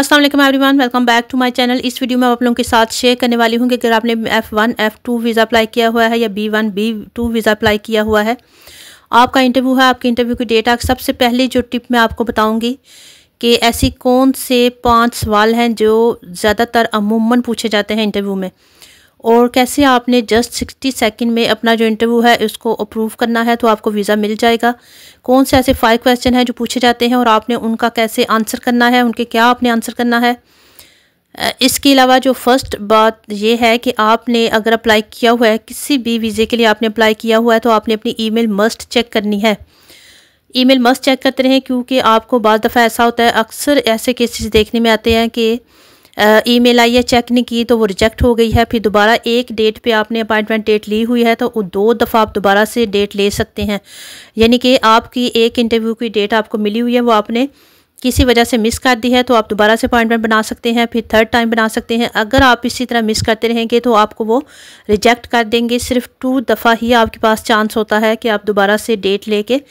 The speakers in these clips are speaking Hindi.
अस्सलाम वालेकुम everyone, welcome back to my channel. इस वीडियो में आप लोगों के साथ शेयर करने वाली हूँ कि अगर आपने F1 F2 वीज़ा अप्लाई किया हुआ है या B1 B2 वीज़ा अप्लाई किया हुआ है, आपका इंटरव्यू है, आपके इंटरव्यू की डेट। सबसे पहले जो टिप मैं आपको बताऊंगी कि ऐसी कौन से 5 सवाल हैं जो ज़्यादातर अमूमन पूछे जाते हैं इंटरव्यू में, और कैसे आपने जस्ट 60 सेकंड में अपना जो इंटरव्यू है उसको अप्रूव करना है तो आपको वीज़ा मिल जाएगा। कौन से ऐसे 5 क्वेश्चन हैं जो पूछे जाते हैं और आपने उनका कैसे आंसर करना है, उनके क्या आपने आंसर करना है। इसके अलावा जो फर्स्ट बात ये है कि आपने अगर अप्लाई किया हुआ है, किसी भी वीज़े के लिए आपने अप्लाई किया हुआ है, तो आपने अपनी ईमेल मस्ट चेक करनी है। ईमेल मस्ट चेक करते रहें, क्योंकि आपको बाज़ दफ़ा ऐसा होता है, अक्सर ऐसे केसेस देखने में आते हैं कि ईमेल आई है, चेक नहीं की तो वो रिजेक्ट हो गई है। फिर दोबारा एक डेट पे आपने अपॉइंटमेंट डेट ली हुई है तो 2 दफ़ा आप दोबारा से डेट ले सकते हैं। यानी कि आपकी एक इंटरव्यू की डेट आपको मिली हुई है, वो आपने किसी वजह से मिस कर दी है तो आप दोबारा से अपॉइंटमेंट बना सकते हैं, फिर थर्ड टाइम बना सकते हैं। अगर आप इसी तरह मिस करते रहेंगे तो आपको वो रिजेक्ट कर देंगे। सिर्फ 2 दफ़ा ही आपके पास चांस होता है कि आप दोबारा से डेट लेके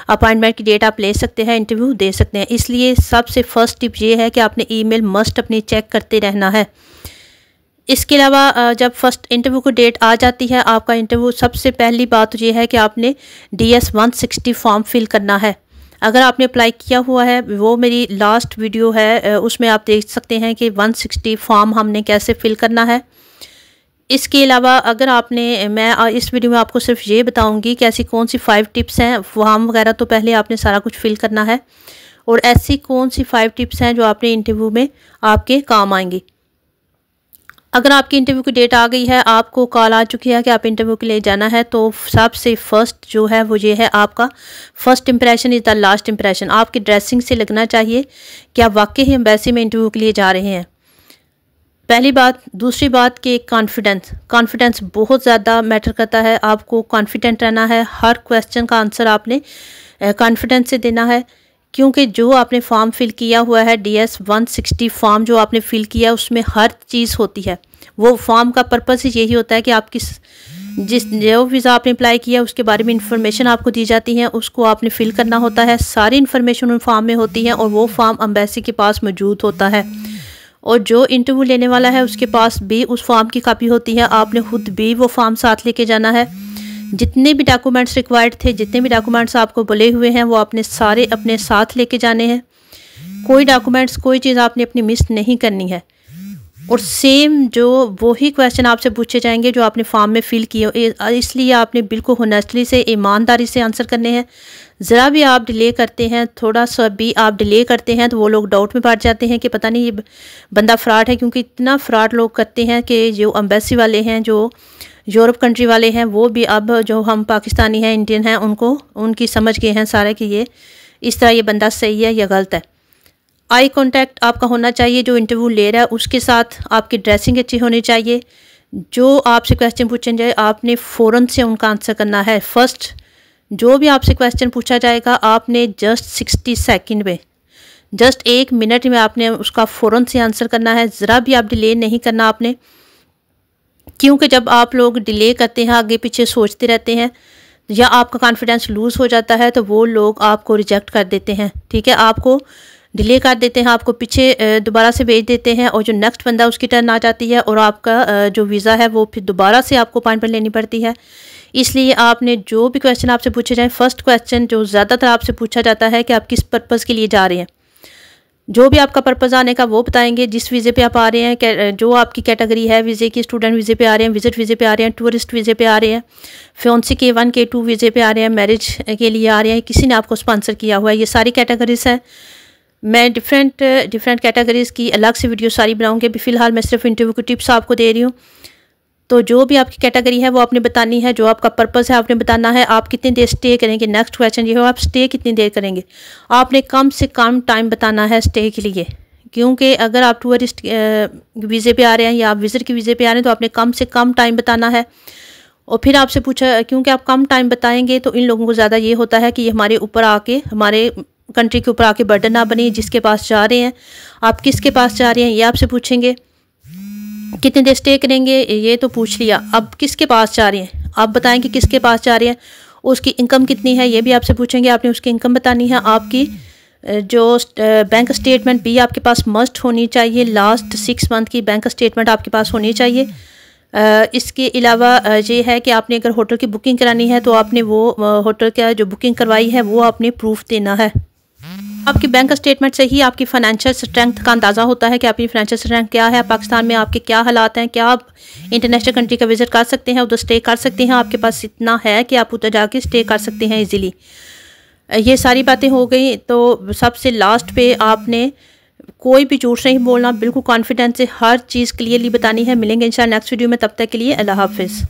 अपॉइंटमेंट की डेट आप ले सकते हैं, इंटरव्यू दे सकते हैं। इसलिए सबसे फर्स्ट टिप ये है कि आपने ईमेल मस्ट अपनी चेक करते रहना है। इसके अलावा जब फर्स्ट इंटरव्यू की डेट आ जाती है आपका इंटरव्यू, सबसे पहली बात ये है कि आपने DS 160 फॉर्म फिल करना है। अगर आपने अप्लाई किया हुआ है, वो मेरी लास्ट वीडियो है, उसमें आप देख सकते हैं कि 160 फॉर्म हमने कैसे फिल करना है। इसके अलावा अगर आपने, मैं इस वीडियो में आपको सिर्फ ये बताऊंगी कि ऐसी कौन सी 5 टिप्स हैं। फॉर्म वगैरह तो पहले आपने सारा कुछ फिल करना है, और ऐसी कौन सी 5 टिप्स हैं जो आपने इंटरव्यू में आपके काम आएंगी। अगर आपकी इंटरव्यू की डेट आ गई है, आपको कॉल आ चुकी है कि आप इंटरव्यू के लिए जाना है, तो सबसे फर्स्ट जो है वो ये है, आपका first impression is the last impression. आपकी ड्रेसिंग से लगना चाहिए कि आप वाकई ही एम्बेसी में इंटरव्यू के लिए जा रहे हैं, पहली बात। दूसरी बात कि कॉन्फिडेंस बहुत ज़्यादा मैटर करता है। आपको कॉन्फिडेंट रहना है, हर क्वेश्चन का आंसर आपने कॉन्फिडेंस से देना है, क्योंकि जो आपने फॉर्म फिल किया हुआ है, DS 160 फॉर्म जो आपने फिल किया, उसमें हर चीज़ होती है। वो फॉर्म का पर्पस ही यही होता है कि आप जो वीज़ा आपने अप्लाई किया उसके बारे में इंफॉर्मेशन आपको दी जाती है, उसको आपने फिल करना होता है। सारी इन्फॉर्मेशन उन फॉर्म में होती है और वो फॉर्म एम्बेसी के पास मौजूद होता है, और जो इंटरव्यू लेने वाला है उसके पास भी उस फॉर्म की कॉपी होती है। आपने खुद भी वो फॉर्म साथ लेके जाना है। जितने भी डॉक्यूमेंट्स रिक्वायर्ड थे, जितने भी डॉक्यूमेंट्स आपको बोले हुए हैं, वो आपने सारे अपने साथ लेके जाने हैं। कोई डॉक्यूमेंट्स, कोई चीज़ आपने अपनी मिस नहीं करनी है। और सेम जो वही क्वेश्चन आपसे पूछे जाएंगे जो आपने फॉर्म में फिल किए, इसलिए आपने बिल्कुल होनेस्टली से, ईमानदारी से आंसर करने हैं। ज़रा भी आप डिले करते हैं, थोड़ा सा भी आप डिले करते हैं, तो वो लोग डाउट में पड़ जाते हैं कि पता नहीं ये बंदा फ्रॉड है, क्योंकि इतना फ्रॉड लोग करते हैं कि जो एम्बेसी वाले हैं, जो यूरोप कंट्री वाले हैं, वो भी अब जो हम पाकिस्तानी हैं, इंडियन हैं, उनकी समझ गए हैं सारे कि ये इस तरह ये बंदा सही है या गलत है। आई कांटेक्ट आपका होना चाहिए, जो इंटरव्यू ले रहा है उसके साथ आपकी ड्रेसिंग अच्छी होनी चाहिए। जो आपसे क्वेश्चन पूछे जाए, आपने फ़ौरन से उनका आंसर करना है। फर्स्ट जो भी आपसे क्वेश्चन पूछा जाएगा, आपने जस्ट 60 सेकंड में, जस्ट 1 मिनट में आपने उसका फ़ौरन से आंसर करना है। ज़रा भी आप डिले नहीं करना आपने, क्योंकि जब आप लोग डिले करते हैं, आगे पीछे सोचते रहते हैं, या आपका कॉन्फिडेंस लूज़ हो जाता है, तो वो लोग आपको रिजेक्ट कर देते हैं। ठीक है, आपको डिले कर देते हैं, आपको पीछे दोबारा से भेज देते हैं, और जो नेक्स्ट बंदा उसकी टर्न आ जाती है, और आपका जो वीज़ा है वो फिर दोबारा से आपको अपॉइंटमेंट लेनी पड़ती है। इसलिए आपने जो भी क्वेश्चन आपसे पूछे जाए, फर्स्ट क्वेश्चन जो ज़्यादातर आपसे पूछा जाता है कि आप किस पर्पज़ के लिए जा रहे हैं। जो भी आपका पर्पज़ आने का वो बताएंगे, जिस वीज़े पे आप आ रहे हैं, जो आपकी कैटेगरी है वीज़े की, स्टूडेंट वीज़े पे आ रहे हैं, विजिट वीज़े पे आ रहे हैं, टूरिस्ट वीज़े पे आ रहे हैं, फियांसी K1 K2 वीज़े पे आ रहे हैं, मैरिज के लिए आ रहे हैं, किसी ने आपको स्पॉन्सर किया हुआ है, ये सारी कैटेगरीज हैं। मैं डिफरेंट कैटेगरीज़ की अलग से वीडियो सारी बनाऊँगी। अभी फ़िलहाल मैं सिर्फ इंटरव्यू की टिप्स आपको दे रही हूँ। तो जो भी आपकी कैटेगरी है वो आपने बतानी है, जो आपका पर्पज़ है आपने बताना है। आप कितनी देर स्टे करेंगे, नेक्स्ट क्वेश्चन ये हो, आप स्टे कितनी देर करेंगे। आपने कम से कम टाइम बताना है स्टे के लिए, क्योंकि अगर आप टूरिस्ट वीज़े पे आ रहे हैं या आप विजिट के वीज़े पे आ रहे हैं, तो आपने कम से कम टाइम बताना है। और फिर आपसे पूछा, क्योंकि आप कम टाइम बताएंगे तो इन लोगों को ज़्यादा ये होता है कि ये हमारे ऊपर आके, हमारे कंट्री के ऊपर आके बर्डन ना बने। जिसके पास जा रहे हैं, आप किसके पास जा रहे हैं ये आपसे पूछेंगे। कितनी देर स्टे करेंगे ये तो पूछ लिया, अब किसके पास जा रहे हैं आप बताएं कि किसके पास जा रहे हैं। उसकी इनकम कितनी है ये भी आपसे पूछेंगे, आपने उसकी इनकम बतानी है। आपकी जो बैंक स्टेटमेंट भी आपके पास मस्ट होनी चाहिए। लास्ट 6 मंथ की बैंक स्टेटमेंट आपके पास होनी चाहिए। इसके अलावा ये है कि आपने अगर होटल की बुकिंग करानी है तो आपने वो होटल का जो बुकिंग करवाई है वो आपने प्रूफ देना है। आपकी बैंक स्टेटमेंट से ही आपकी फ़ाइनेंशियल स्ट्रेंथ का अंदाज़ा होता है कि आपकी फ़ाइनेंशियल स्ट्रेंथ क्या है, पाकिस्तान में आपके क्या हालात हैं, क्या आप इंटरनेशनल कंट्री का विज़िट कर सकते हैं, उधर स्टे कर सकते हैं, आपके पास इतना है कि आप उधर जाके स्टे कर सकते हैं इजीली। ये सारी बातें हो गई। तो सबसे लास्ट पे आपने कोई भी झूठ नहीं बोलना, बिल्कुल कॉन्फिडेंस से हर चीज़ क्लियरली बतानी है। मिलेंगे इंशाल्लाह नेक्स्ट वीडियो में, तब तक के लिए अल्लाह हाफिज़।